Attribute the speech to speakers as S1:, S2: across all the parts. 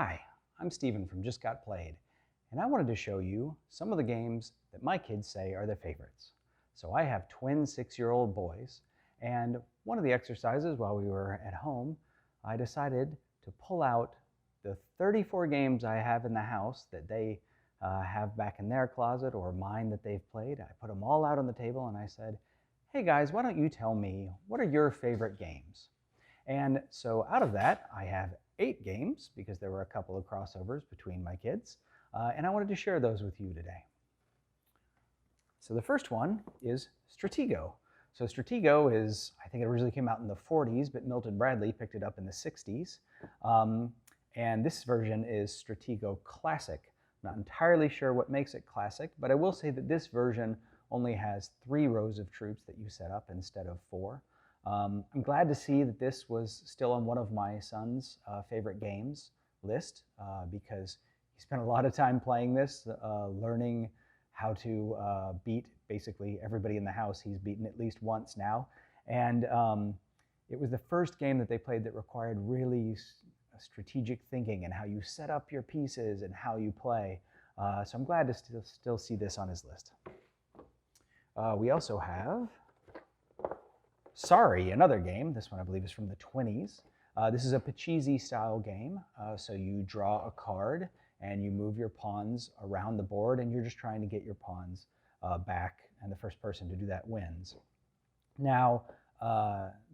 S1: Hi, I'm Steven from Just Got Played, and I wanted to show you some of the games that my kids say are their favorites. So I have twin 6-year-old boys, and one of the exercises while we were at home, I decided to pull out the 34 games I have in the house that they have back in their closet or mine that they've played. I put them all out on the table and I said, hey guys, why don't you tell me, what are your favorite games? And so out of that, I have 8 games because there were a couple of crossovers between my kids, and I wanted to share those with you today. So the first one is Stratego. So Stratego is, I think it originally came out in the 40s, but Milton Bradley picked it up in the 60s. And this version is Stratego Classic. I'm not entirely sure what makes it classic, but I will say that this version only has 3 rows of troops that you set up instead of 4. I'm glad to see that this was still on one of my son's favorite games list because he spent a lot of time playing this, learning how to beat basically everybody in the house. He's beaten at least once now. And it was the first game that they played that required really strategic thinking and how you set up your pieces and how you play. So I'm glad to still see this on his list. We also have Sorry, another game. This one I believe is from the 20s. This is a Pachisi style game. So you draw a card and you move your pawns around the board and you're just trying to get your pawns back, and the first person to do that wins. Now,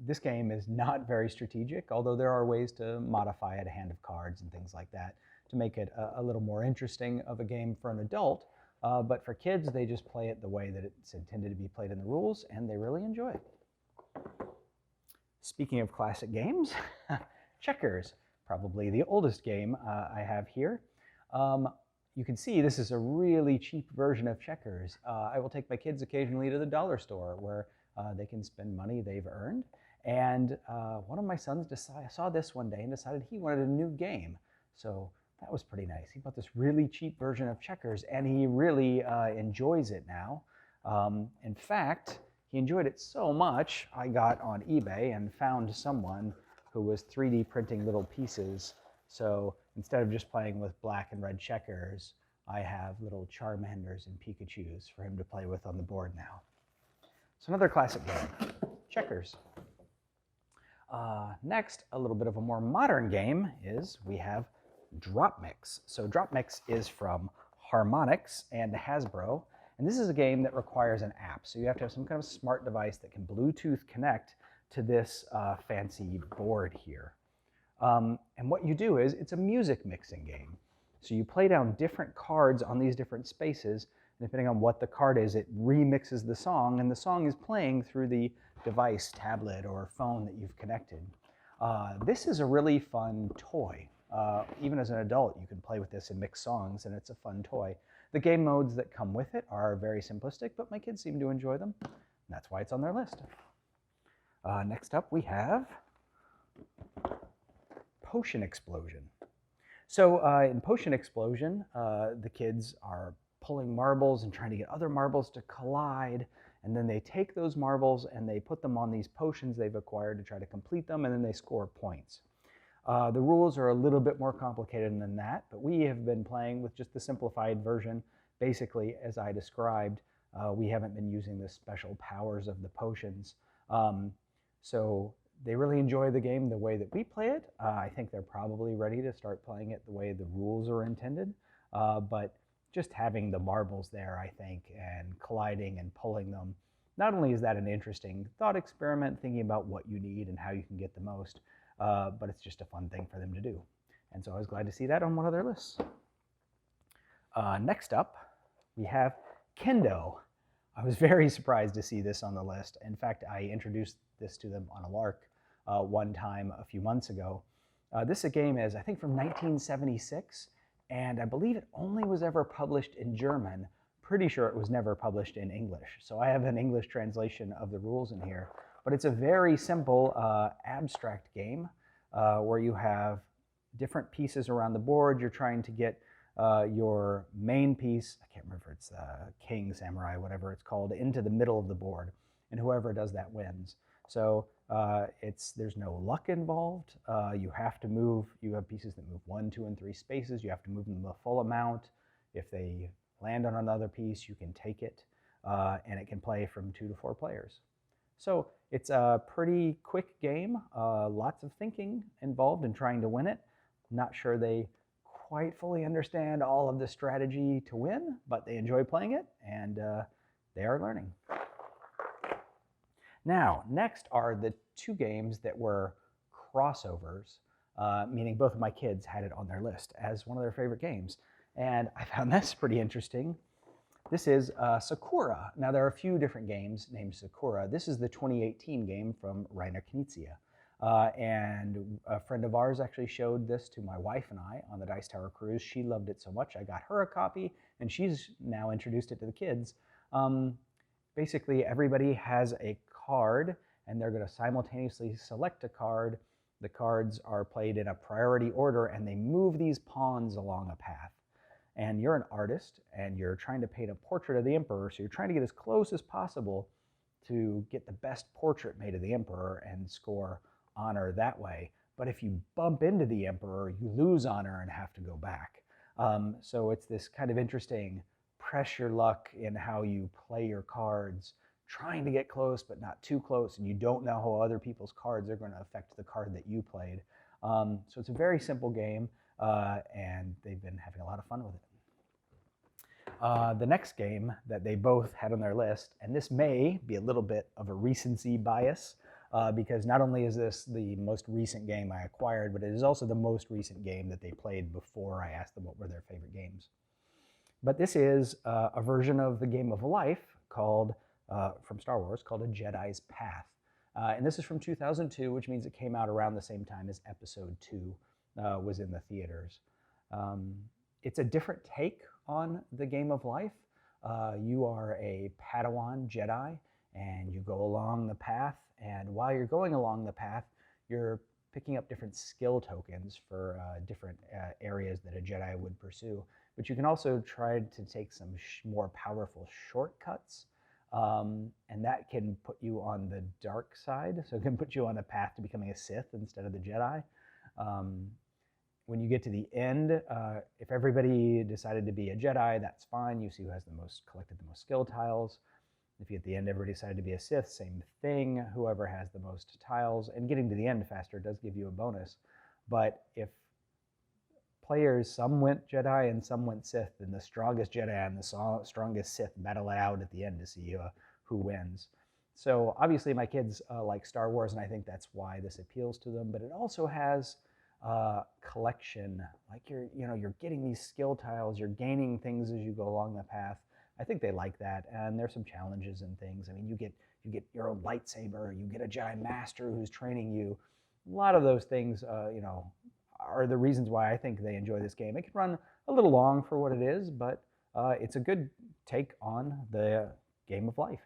S1: this game is not very strategic, although there are ways to modify it, a hand of cards and things like that, to make it a little more interesting of a game for an adult. But for kids, they just play it the way that it's intended to be played in the rules, and they really enjoy it. Speaking of classic games, checkers, probably the oldest game I have here. You can see this is a really cheap version of checkers. I will take my kids occasionally to the dollar store where they can spend money they've earned. And one of my sons saw this one day and decided he wanted a new game. So that was pretty nice. He bought this really cheap version of checkers and he really enjoys it now. In fact, he enjoyed it so much, I got on eBay and found someone who was 3D printing little pieces. So instead of just playing with black and red checkers, I have little Charmanders and Pikachus for him to play with on the board now. So another classic game, checkers. Next, a little bit of a more modern game is we have DropMix. So DropMix is from Harmonix and Hasbro. And this is a game that requires an app. So you have to have some kind of smart device that can Bluetooth connect to this fancy board here. And what you do is, it's a music mixing game. So you play down different cards on these different spaces, and depending on what the card is, it remixes the song, and the song is playing through the device, tablet, or phone that you've connected. This is a really fun toy. Even as an adult, you can play with this and mix songs, and it's a fun toy. The game modes that come with it are very simplistic, but my kids seem to enjoy them, and that's why it's on their list. Next up, we have Potion Explosion. So in Potion Explosion, the kids are pulling marbles and trying to get other marbles to collide, and then they take those marbles and they put them on these potions they've acquired to try to complete them, and then they score points. The rules are a little bit more complicated than that, but we have been playing with just the simplified version. Basically, as I described, we haven't been using the special powers of the potions. So they really enjoy the game the way that we play it. I think they're probably ready to start playing it the way the rules are intended. But just having the marbles there, I think, and colliding and pulling them, not only is that an interesting thought experiment, thinking about what you need and how you can get the most, but it's just a fun thing for them to do. And so I was glad to see that on one of their lists. Next up, we have Kendo. I was very surprised to see this on the list. In fact, I introduced this to them on a lark one time a few months ago. This game is, I think, from 1976, and I believe it only was ever published in German. Pretty sure it was never published in English. So I have an English translation of the rules in here. But it's a very simple abstract game where you have different pieces around the board. You're trying to get your main piece, I can't remember if it's king, samurai, whatever it's called, into the middle of the board. And whoever does that wins. So There's no luck involved. You have to move. You have pieces that move 1, 2, and 3 spaces. You have to move them the full amount. If they land on another piece, you can take it, and it can play from 2 to 4 players. So it's a pretty quick game. Lots of thinking involved in trying to win it. I'm not sure they quite fully understand all of the strategy to win, but they enjoy playing it, and they are learning. Now, next are the 2 games that were crossovers, meaning both of my kids had it on their list as one of their favorite games. And I found this pretty interesting. This is Sakura. Now, there are a few different games named Sakura. This is the 2018 game from Reiner Knizia. And a friend of ours actually showed this to my wife and I on the Dice Tower cruise. She loved it so much, I got her a copy, and she's now introduced it to the kids. Basically, everybody has a card, and they're going to simultaneously select a card. The cards are played in a priority order, and they move these pawns along a path. And you're an artist, and you're trying to paint a portrait of the emperor, so you're trying to get as close as possible to get the best portrait made of the emperor and score honor that way. But if you bump into the emperor, you lose honor and have to go back. So it's this kind of interesting pressure luck in how you play your cards, trying to get close but not too close, and you don't know how other people's cards are going to affect the card that you played. So it's a very simple game, and they've been having a lot of fun with it. The next game that they both had on their list, and this may be a little bit of a recency bias, because not only is this the most recent game I acquired, but it is also the most recent game that they played before I asked them what were their favorite games. But this is a version of the game of life called, from Star Wars, called A Jedi's Path. And this is from 2002, which means it came out around the same time as Episode 2 was in the theaters. It's a different take on the game of life. You are a Padawan Jedi, and you go along the path, and while you're going along the path, you're picking up different skill tokens for different areas that a Jedi would pursue. But you can also try to take some more powerful shortcuts, and that can put you on the dark side. So it can put you on a path to becoming a Sith instead of the Jedi. When you get to the end, if everybody decided to be a Jedi, that's fine. You see who has collected the most skill tiles. If at the end everybody decided to be a Sith, same thing. Whoever has the most tiles, and getting to the end faster does give you a bonus. But if players, some went Jedi and some went Sith, then the strongest Jedi and the strongest Sith battle it out at the end to see who wins. So obviously my kids like Star Wars, and I think that's why this appeals to them. But it also has collection, like you're getting these skill tiles, you're gaining things as you go along the path. I think they like that, and there's some challenges and things. I mean, you get your own lightsaber, you get a Jedi Master who's training you. A lot of those things, are the reasons why I think they enjoy this game. It can run a little long for what it is, but it's a good take on the game of life.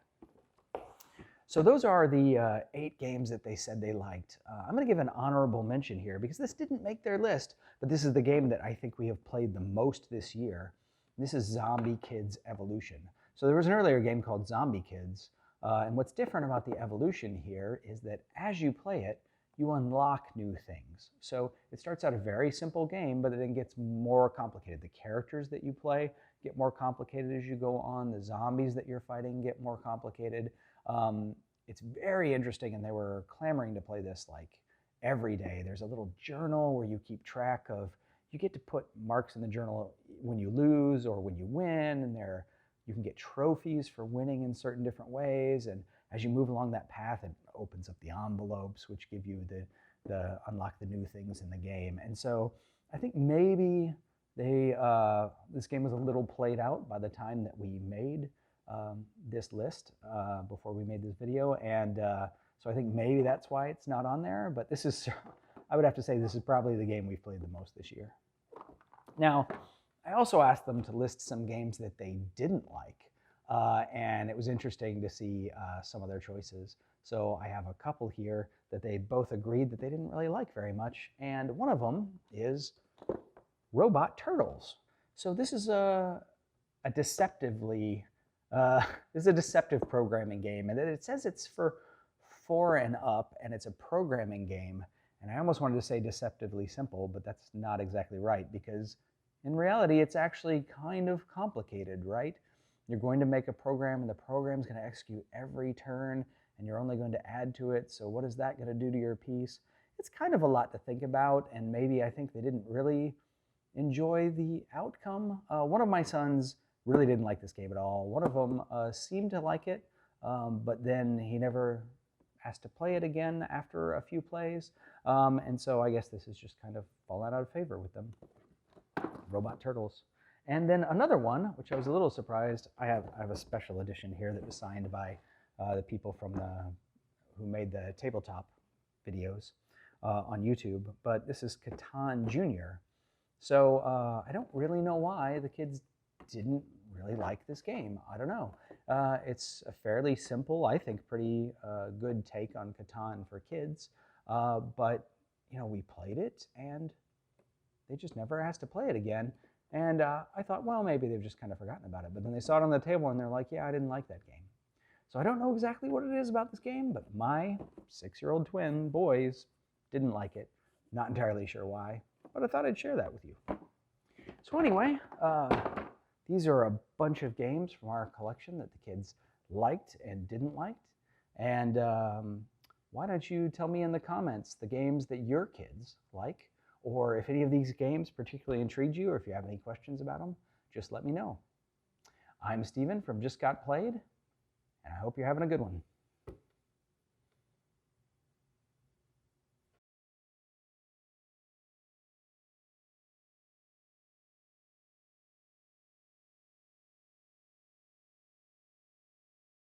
S1: So those are the 8 games that they said they liked. I'm going to give an honorable mention here because this didn't make their list, but this is the game that I think we have played the most this year. This is Zombie Kidz Evolution. So there was an earlier game called Zombie Kidz, and what's different about the evolution here is that as you play it, you unlock new things. So it starts out a very simple game, but it then gets more complicated. The characters that you play get more complicated as you go on. The zombies that you're fighting get more complicated. It's very interesting, and they were clamoring to play this like every day. There's a little journal where you keep track of, you get to put marks in the journal when you lose or when you win, and you can get trophies for winning in certain different ways. And as you move along that path, it opens up the envelopes, which give you the unlock the new things in the game. And so I think maybe this game was a little played out by the time that we made this list before we made this video. And so I think maybe that's why it's not on there. But this is, I would have to say, this is probably the game we've played the most this year. Now, I also asked them to list some games that they didn't like. And it was interesting to see some of their choices. So I have a couple here that they both agreed that they didn't really like very much. And one of them is Robot Turtles. So this is a deceptive programming game. And it says it's for 4 and up, and it's a programming game. And I almost wanted to say deceptively simple, but that's not exactly right, because in reality, it's actually kind of complicated, right? You're going to make a program, and the program's going to execute every turn, and you're only going to add to it. So what is that going to do to your piece? It's kind of a lot to think about, and maybe I think they didn't really enjoy the outcome. One of my sons really didn't like this game at all. One of them seemed to like it, but then he never asked to play it again after a few plays. And so I guess this is just kind of fallen out of favor with them. Robot Turtles. And then another one, which I was a little surprised, I have a special edition here that was signed by the people from who made the tabletop videos on YouTube, but this is Catan Junior. So I don't really know why the kids didn't really like this game. I don't know. It's a fairly simple, I think, pretty good take on Catan for kids. But, you know, we played it and they just never asked to play it again. And I thought, well, maybe they've just kind of forgotten about it. But then they saw it on the table and they're like, yeah, I didn't like that game. So I don't know exactly what it is about this game, but my 6-year-old twin boys didn't like it. Not entirely sure why, but I thought I'd share that with you. So anyway, these are a bunch of games from our collection that the kids liked and didn't like. And why don't you tell me in the comments the games that your kids like, or if any of these games particularly intrigued you, or if you have any questions about them, just let me know. I'm Steven from Just Got Played, and I hope you're having a good one.